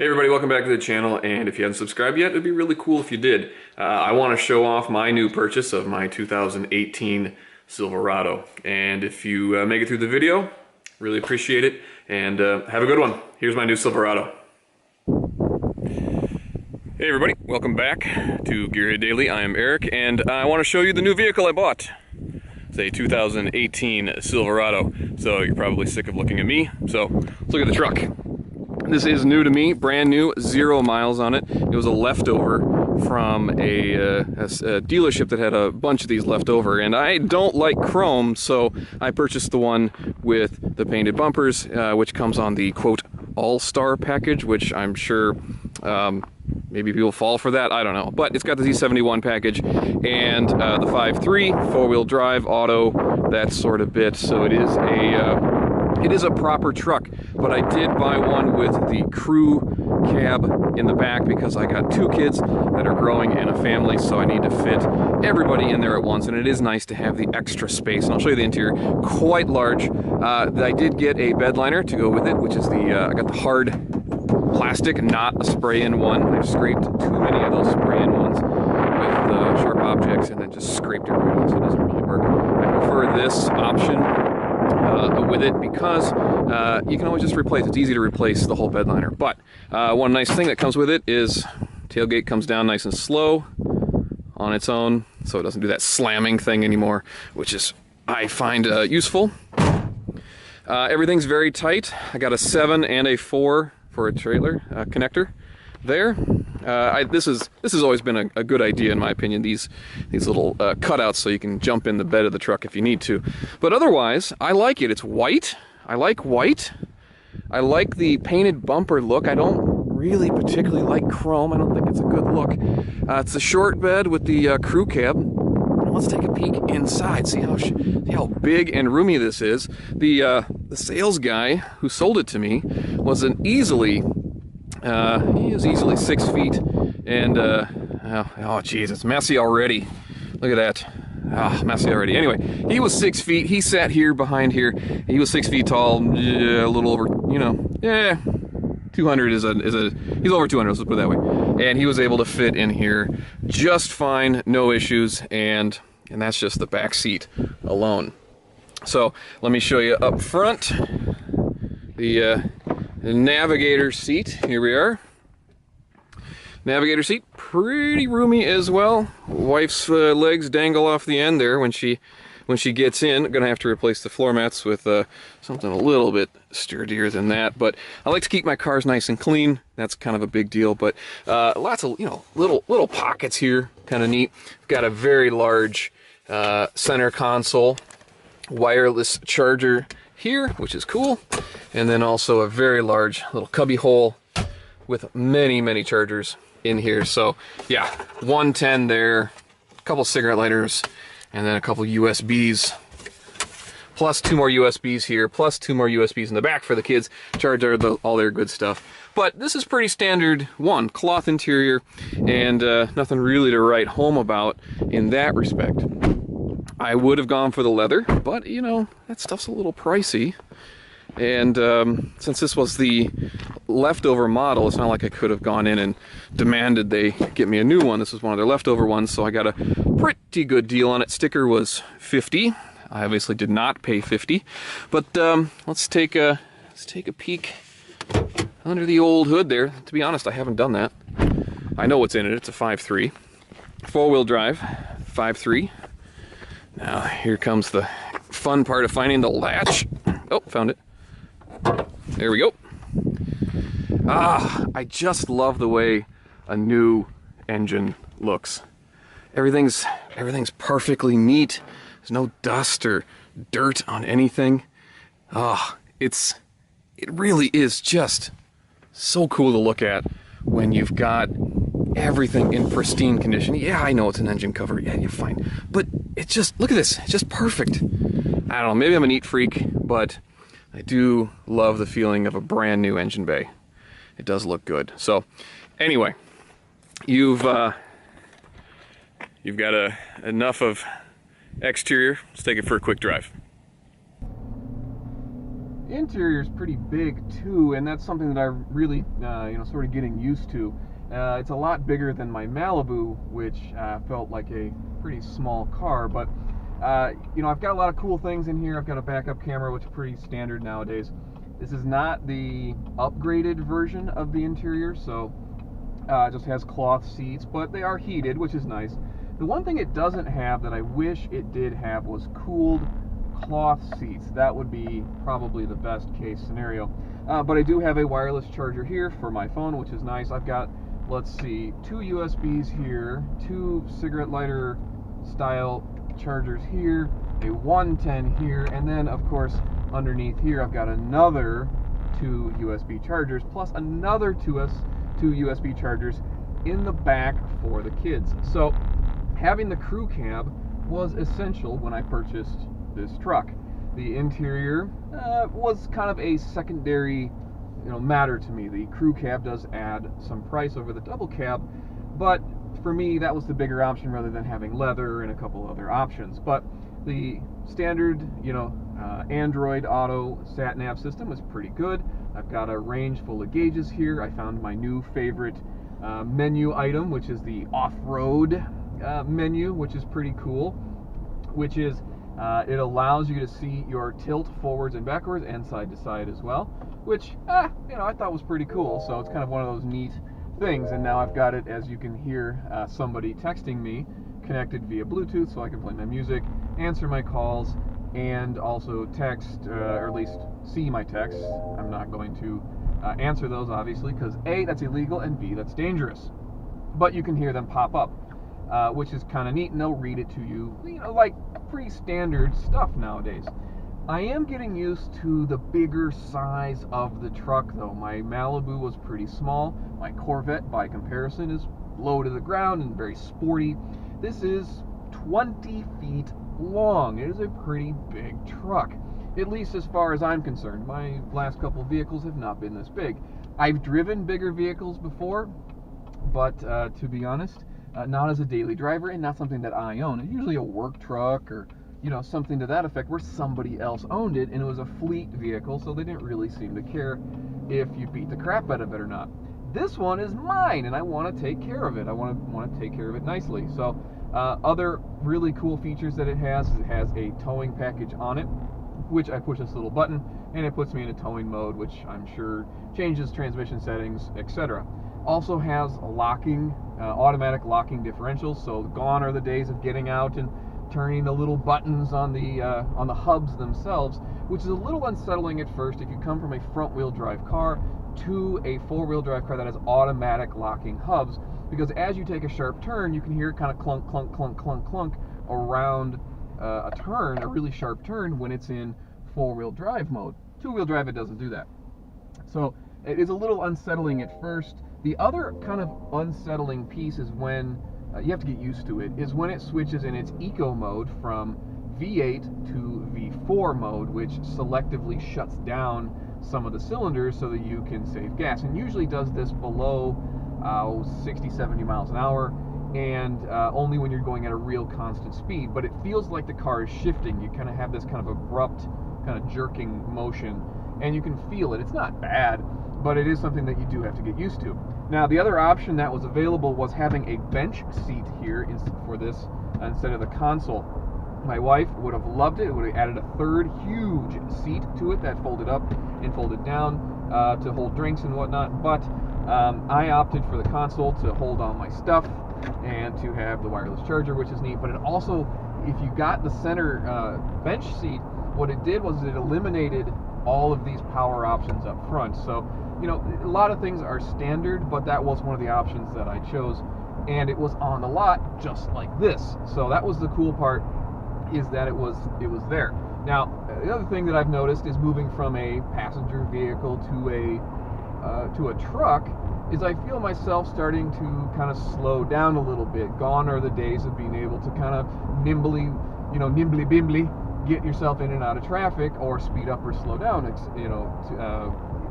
Hey everybody, welcome back to the channel, and if you haven't subscribed yet, it'd be really cool if you did. I want to show off my new purchase of my 2018 Silverado, and if you make it through the video, really appreciate it, and have a good one. Here's my new Silverado. Hey everybody, welcome back to Gearheaddaily. I am Eric, and I want to show you the new vehicle I bought. It's a 2018 Silverado, so you're probably sick of looking at me, so let's look at the truck. This is new to me, brand new, 0 miles on it. It was a leftover from a dealership that had a bunch of these left over, and I don't like chrome, so I purchased the one with the painted bumpers, which comes on the quote all-star package, which I'm sure maybe people fall for that, I don't know. But it's got the Z71 package and the 5.3 four-wheel drive auto, that sort of bit. So it is a proper truck, but I did buy one with the crew cab in the back because I got 2 kids that are growing and a family, so I need to fit everybody in there at once, and it is nice to have the extra space. And I'll show you the interior, quite large. I did get a bed liner to go with it, which is I got the hard plastic, not a spray-in one. I've scraped too many of those spray-in ones with sharp objects and then just scraped it right off, so it doesn't really work. I prefer this option with it because you can always just replace. It's easy to replace the whole bed liner. But one nice thing that comes with it is tailgate comes down nice and slow on its own, so it doesn't do that slamming thing anymore, which is I find useful. Everything's very tight. I got a 7 and a 4 for a trailer connector there. This has always been a good idea in my opinion, these little cutouts so you can jump in the bed of the truck if you need to. But otherwise, I like it. It's white. I like white. I like the painted bumper look. I don't really particularly like chrome. I don't think it's a good look. It's a short bed with the crew cab. Let's take a peek inside, see how big and roomy this is. The sales guy who sold it to me was he is easily 6 feet, and oh geez, it's messy already. Look at that. Ah, messy already. Anyway, he was 6 feet. He sat here behind here. He was 6 feet tall, a little over, 200 he's over 200, let's put it that way. And he was able to fit in here just fine, no issues, and that's just the back seat alone. So let me show you up front the Navigator seat. Here we are. Navigator seat, pretty roomy as well. Wife's legs dangle off the end there when she gets in. Gonna have to replace the floor mats with something a little bit sturdier than that. But I like to keep my cars nice and clean. That's kind of a big deal. But lots of little pockets here, kind of neat. Got a very large center console, wireless charger here, which is cool, and then also a very large little cubby hole with many chargers in here. So yeah, 110 there, a couple cigarette lighters, and then a couple USBs, plus 2 more USBs here, plus 2 more USBs in the back for the kids, charge all their good stuff. But this is pretty standard cloth interior, and nothing really to write home about in that respect. I would have gone for the leather, but that stuff's a little pricey. And since this was the leftover model, it's not like I could have gone in and demanded they get me a new one. This was one of their leftover ones, so I got a pretty good deal on it. Sticker was $50. I obviously did not pay $50, but let's take a peek under the old hood there. To be honest, I haven't done that. I know what's in it. It's a 5.3 four-wheel drive 5.3. Now here comes the fun part of finding the latch. Oh, found it. There we go. I just love the way a new engine looks. Everything's perfectly neat. There's no dust or dirt on anything. It really is just so cool to look at when you've got everything in pristine condition. Yeah, I know it's an engine cover. Yeah, you're fine. But it's just, look at this. It's just perfect. I don't know, maybe I'm a neat freak, but I do love the feeling of a brand new engine bay. It does look good. So anyway, you've got enough of exterior. Let's take it for a quick drive. interior is pretty big too, and that's something that I really, sort of getting used to. It's a lot bigger than my Malibu, which felt like a pretty small car, but I've got a lot of cool things in here. I've got a backup camera, which is pretty standard nowadays. This is not the upgraded version of the interior, so it just has cloth seats, but they are heated, which is nice. The one thing it doesn't have that I wish it did have was cooled cloth seats. That would be probably the best case scenario. But I do have a wireless charger here for my phone, which is nice. I've got, let's see, 2 USBs here, 2 cigarette lighter style chargers here, a 110 here, and then of course underneath here I've got another 2 USB chargers plus another 2 USB chargers in the back for the kids. So having the crew cab was essential when I purchased this truck. The interior was kind of a secondary matter to me. The crew cab does add some price over the double cab, but for me that was the bigger option rather than having leather and a couple other options. But the standard Android Auto sat nav system is pretty good. I've got a range full of gauges here. I found my new favorite menu item, which is the off-road menu, which is pretty cool, which is it allows you to see your tilt forwards and backwards and side to side as well, which I thought was pretty cool. So it's kind of one of those neat things. And now I've got it, as you can hear, somebody texting me, connected via Bluetooth, so I can play my music, answer my calls, and also text, or at least see my texts. I'm not going to answer those, obviously, because A, that's illegal, and B, that's dangerous. But you can hear them pop up, which is kind of neat, and they'll read it to you, like pretty standard stuff nowadays. I am getting used to the bigger size of the truck, though. My Malibu was pretty small. My Corvette, by comparison, is low to the ground and very sporty. This is 20 feet long. It is a pretty big truck, at least as far as I'm concerned. My last couple vehicles have not been this big. I've driven bigger vehicles before, but to be honest, not as a daily driver and not something that I own. It's usually a work truck or something to that effect where somebody else owned it, and it was a fleet vehicle, so they didn't really seem to care if you beat the crap out of it or not. This one is mine, and I want to take care of it. I want to take care of it nicely. So other really cool features that it has is it has a towing package on it, which I push this little button and it puts me in a towing mode, which I'm sure changes transmission settings, etc. Also has a locking, automatic locking differentials, so gone are the days of getting out and turning the little buttons on the hubs themselves, which is a little unsettling at first if you come from a front-wheel drive car to a four-wheel drive car that has automatic locking hubs, because as you take a sharp turn, you can hear it kind of clunk, clunk, clunk, clunk, clunk around a turn, a really sharp turn, when it's in four-wheel drive mode. Two-wheel drive, it doesn't do that. So it is a little unsettling at first. The other kind of unsettling piece is when you have to get used to it, is when it switches in its eco mode from V8 to V4 mode, which selectively shuts down some of the cylinders so that you can save gas, and usually does this below 60-70 miles an hour, and only when you're going at a real constant speed. But it feels like the car is shifting. You kind of have this kind of abrupt kind of jerking motion, and you can feel it. It's not bad, but it is something that you do have to get used to. Now, the other option that was available was having a bench seat here for this instead of the console. My wife would have loved it. It would have added a third huge seat to it that folded up and folded down to hold drinks and whatnot, but I opted for the console to hold all my stuff and to have the wireless charger, which is neat. But it also, if you got the center bench seat, what it did was it eliminated all of these power options up front. So, a lot of things are standard, but that was one of the options that I chose, and it was on the lot just like this. So that was the cool part, is that it was there. Now, the other thing that I've noticed is moving from a passenger vehicle to a truck is I feel myself starting to kind of slow down a little bit. Gone are the days of being able to kind of nimbly bimbly get yourself in and out of traffic, or speed up or slow down,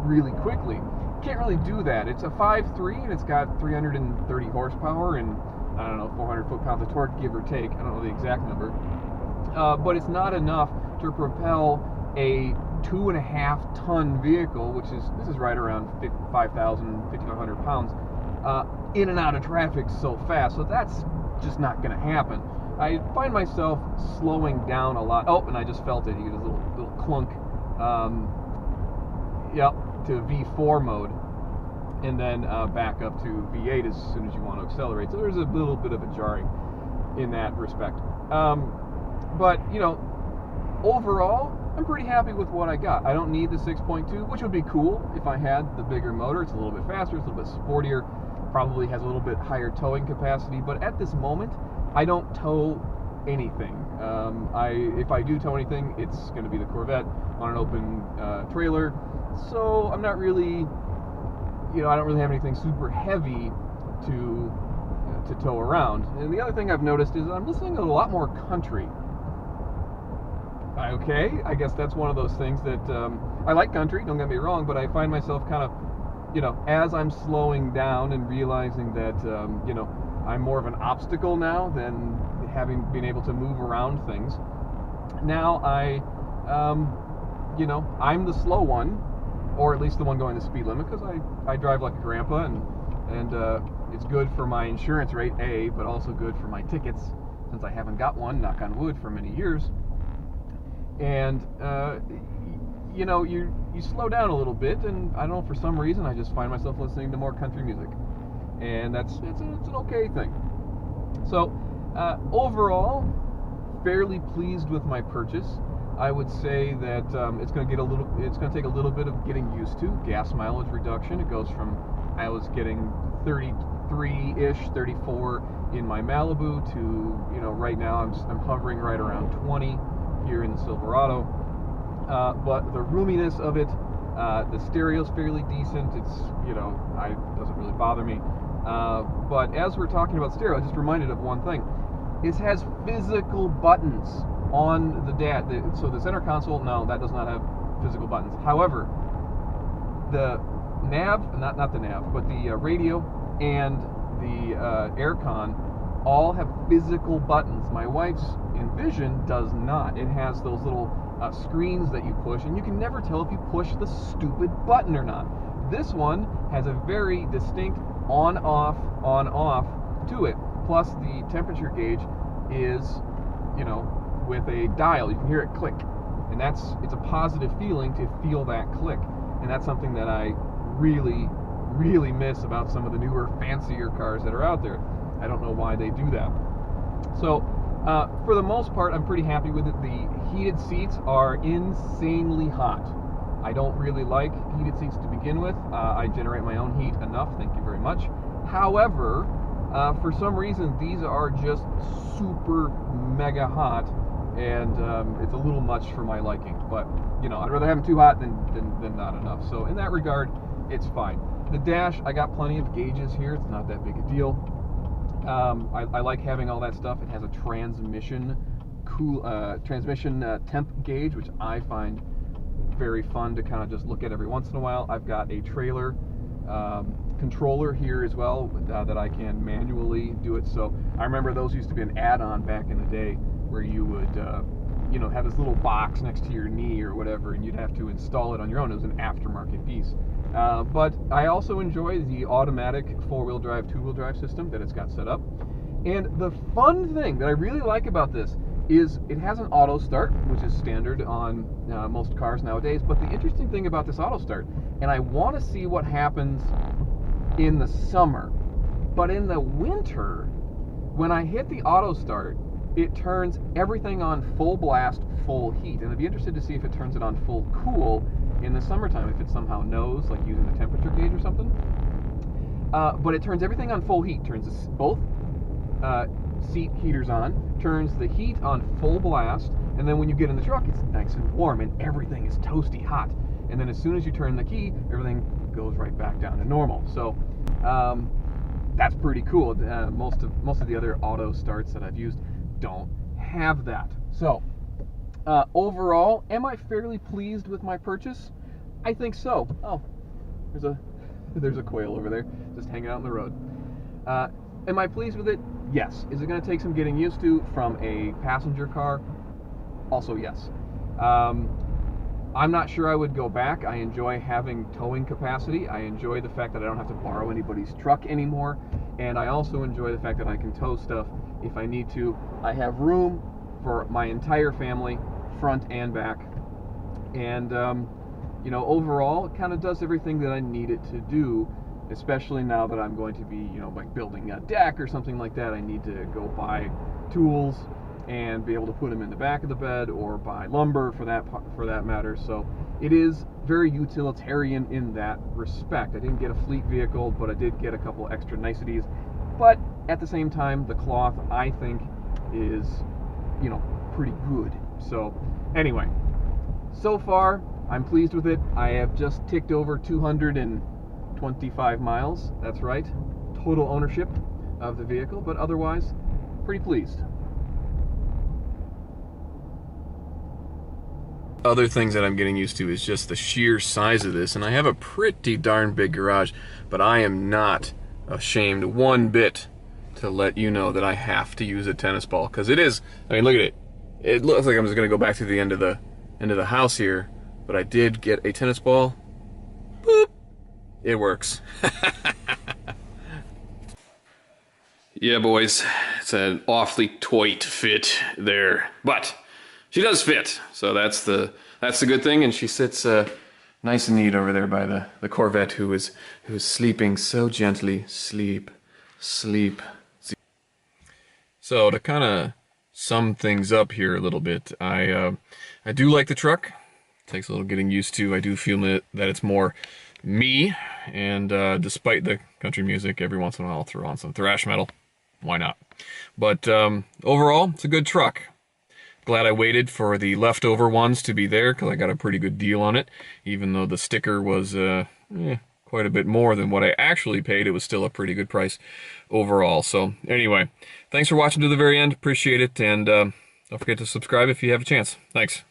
really quickly. Can't really do that. It's a 5.3 and it's got 330 horsepower and 400 foot-pounds of torque, give or take. I don't know the exact number, but it's not enough to propel a 2.5-ton vehicle, this is right around 5,500 pounds, in and out of traffic so fast. So that's just not going to happen. I find myself slowing down a lot. Oh, and I just felt it. You get a little clunk. Yep, to V4 mode, and then back up to V8 as soon as you want to accelerate. So there's a little bit of a jarring in that respect. But, you know, overall, I'm pretty happy with what I got. I don't need the 6.2, which would be cool if I had the bigger motor. It's a little bit faster, it's a little bit sportier, probably has a little bit higher towing capacity, but at this moment, I don't tow anything. If I do tow anything, it's going to be the Corvette on an open trailer, so I'm not really, you know, I don't really have anything super heavy to tow around. And the other thing I've noticed is I'm listening to a lot more country. Okay, I guess that's one of those things that I like country, don't get me wrong, but I find myself kind of, you know, as I'm slowing down and realizing that, you know, I'm more of an obstacle now than having been able to move around things. Now you know, I'm the slow one, or at least the one going the speed limit, because I drive like a grandpa, and it's good for my insurance rate, A, but also good for my tickets, since I haven't got one, knock on wood, for many years. And you know, you slow down a little bit, and I don't know, for some reason I just find myself listening to more country music, and it's an okay thing. So overall, fairly pleased with my purchase. I would say that it's going to take a little bit of getting used to. Gas mileage reduction. It goes from, I was getting 33-ish, 34 in my Malibu to, you know, right now I'm hovering right around 20 here in the Silverado. But the roominess of it, the stereo's fairly decent. It's, you know, it doesn't really bother me. But as we're talking about stereo, I just reminded of one thing. It has physical buttons on the dash. So the center console, no, that does not have physical buttons. However, the nav, not the nav, but the radio and the aircon all have physical buttons. My wife's Envision does not. It has those little screens that you push, and you can never tell if you push the stupid button or not. This one has a very distinct on-off to it. Plus, the temperature gauge is, you know, with a dial. You can hear it click, and it's a positive feeling to feel that click, and that's something that I really, really miss about some of the newer, fancier cars that are out there. I don't know why they do that. So, for the most part, I'm pretty happy with it. The heated seats are insanely hot. I don't really like heated seats to begin with. I generate my own heat enough, thank you very much. However, for some reason, these are just super mega hot, and it's a little much for my liking. But, you know, I'd rather have them too hot than not enough. So in that regard, it's fine. The dash, I got plenty of gauges here. It's not that big a deal. I like having all that stuff. It has a transmission temp gauge, which I find very fun to kind of just look at every once in a while. I've got a trailer controller here as well that I can manually do it. So I remember those used to be an add-on back in the day where you would you know, have this little box next to your knee or whatever, and you'd have to install it on your own. It was an aftermarket piece. But I also enjoy the automatic 4-wheel drive, 2-wheel drive system that it's got set up. And the fun thing that I really like about this is it has an auto start, which is standard on most cars nowadays. But the interesting thing about this auto start, and I want to see what happens in the summer, but in the winter, when I hit the auto start, it turns everything on full blast, full heat. And I'd be interested to see if it turns it on full cool in the summertime, if it somehow knows, like using the temperature gauge or something. But it turns everything on full heat, turns both seat heaters on, turns the heat on full blast, and then when you get in the truck, it's nice and warm, and everything is toasty hot. And then as soon as you turn the key, everything goes right back down to normal. So that's pretty cool. Most of the other auto starts that I've used don't have that. So overall, am I fairly pleased with my purchase? I think so. Oh, there's a quail over there just hanging out in the road. Am I pleased with it? Yes. Is it going to take some getting used to from a passenger car? Also yes. I'm not sure I would go back. I enjoy having towing capacity. I enjoy the fact that I don't have to borrow anybody's truck anymore. And I also enjoy the fact that I can tow stuff if I need to. I have room for my entire family, front and back. And, you know, overall, it kind of does everything that I need it to do, especially now that I'm going to be, you know, like building a deck or something like that. I need to go buy tools and be able to put them in the back of the bed, or buy lumber for that matter. So it is very utilitarian in that respect. I didn't get a fleet vehicle, but I did get a couple extra niceties. But at the same time, the cloth, I think, is, you know, pretty good. So anyway, so far I'm pleased with it. I have just ticked over 225 miles. That's right, total ownership of the vehicle, but otherwise pretty pleased. Other things that I'm getting used to is just the sheer size of this, and I have a pretty darn big garage, but I am not ashamed one bit to let you know that I have to use a tennis ball, because it is, I mean, look at it. It looks like I'm just going to go back to the end of the house here, but I did get a tennis ball. Boop. It works. Yeah, boys, it's an awfully tight fit there, but she does fit, so that's the good thing. And she sits nice and neat over there by the Corvette, who is sleeping so gently. Sleep. So to kind of sum things up here a little bit, I do like the truck. It takes a little getting used to. I do feel that it's more me, and despite the country music, every once in a while I'll throw on some thrash metal. Why not? But overall, it's a good truck. Glad I waited for the leftover ones to be there, because I got a pretty good deal on it. Even though the sticker was quite a bit more than what I actually paid, it was still a pretty good price overall. So anyway, thanks for watching to the very end. Appreciate it, and don't forget to subscribe if you have a chance. Thanks.